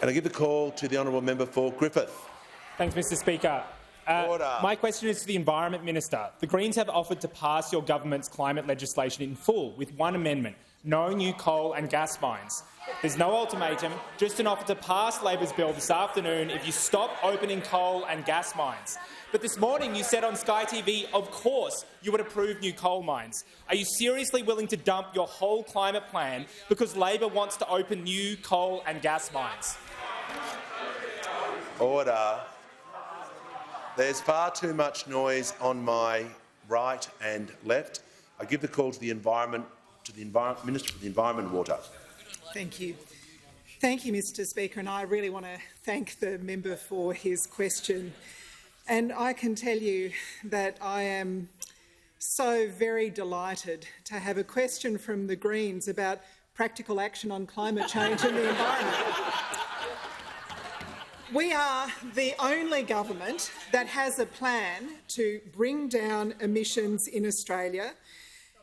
And I give the call to the honourable member for Griffith. Thanks, Mr Speaker. My question is to the Environment Minister. The Greens have offered to pass your government's climate legislation in full with one amendment: no new coal and gas mines. There's no ultimatum, just an offer to pass Labor's bill this afternoon if you stop opening coal and gas mines. But this morning you said on Sky TV, of course, you would approve new coal mines. Are you seriously willing to dump your whole climate plan because Labor wants to open new coal and gas mines? Order. There's far too much noise on my right and left. I give the call to the Minister for the Environment and Water. Thank you. Thank you, Mr Speaker, and I really want to thank the member for his question. And I can tell you that I am so very delighted to have a question from the Greens about practical action on climate change and the environment. We are the only government that has a plan to bring down emissions in Australia,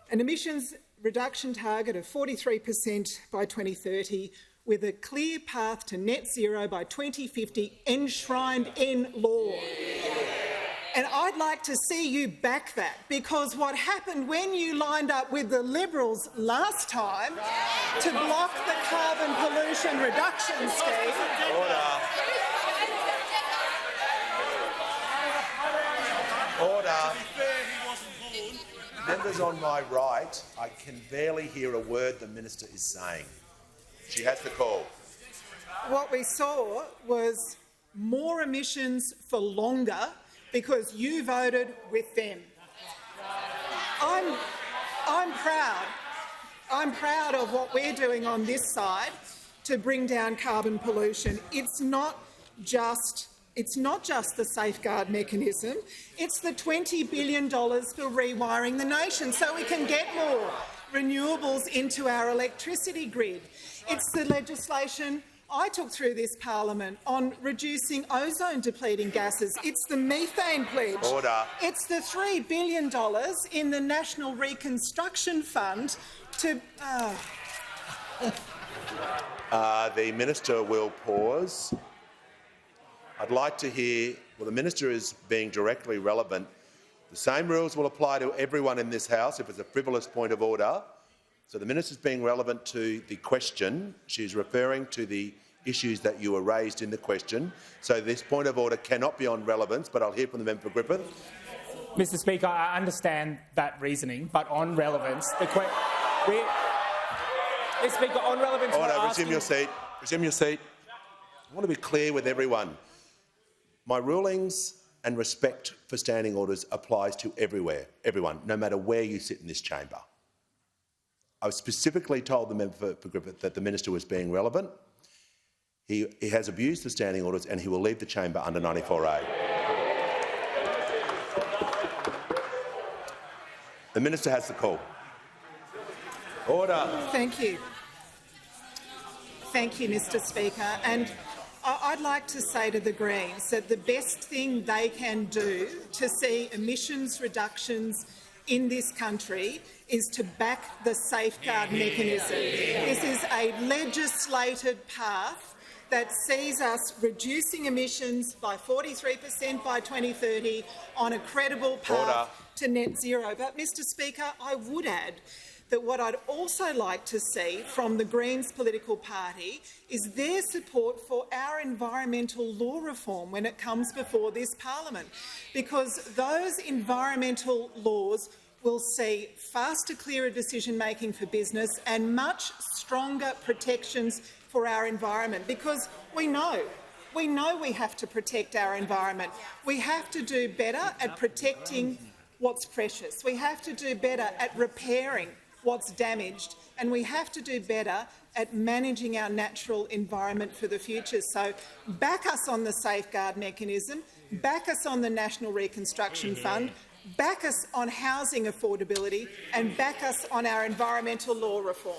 an emissions reduction target of 43% by 2030, with a clear path to net zero by 2050, enshrined in law. And I'd like to see you back that, because what happened when you lined up with the Liberals last time to block the carbon pollution reduction scheme— Order. Members on my right, I can barely hear a word the minister is saying. She has the call. What we saw was more emissions for longer because you voted with them. I'm proud of what we're doing on this side to bring down carbon pollution. It's not just the safeguard mechanism, it's the $20 billion for rewiring the nation so we can get more renewables into our electricity grid. It's the legislation I took through this parliament on reducing ozone-depleting gases. It's the methane pledge. Order. It's the $3 billion in the National Reconstruction Fund to— The minister will pause. I'd like to hear— well, the minister is being directly relevant. The same rules will apply to everyone in this House if it's a frivolous point of order. So the minister is being relevant to the question. She's referring to the issues that you were raised in the question. So this point of order cannot be on relevance, but I'll hear from the member for Griffith. Mr Speaker, I understand that reasoning, but on relevance, Mr Speaker, on relevance— Order. Resume your seat. Resume your seat. I want to be clear with everyone. My rulings and respect for standing orders applies to everyone, no matter where you sit in this chamber. I specifically told the member for Griffith that the minister was being relevant. He has abused the standing orders and he will leave the chamber under 94A. The minister has the call. Order. Thank you. Thank you, Mr Speaker. And I'd like to say to the Greens that the best thing they can do to see emissions reductions in this country is to back the safeguard mechanism. This is a legislated path that sees us reducing emissions by 43% by 2030 on a credible path to net zero. But, Mr Speaker, I would add that what I'd also like to see from the Greens political party is their support for our environmental law reform when it comes before this parliament, because those environmental laws will see faster, clearer decision-making for business and much stronger protections for our environment, because we know we have to protect our environment. We have to do better at protecting what's precious. We have to do better at repairing what's damaged, and we have to do better at managing our natural environment for the future. So back us on the safeguard mechanism, back us on the National Reconstruction Fund, back us on housing affordability, and back us on our environmental law reform.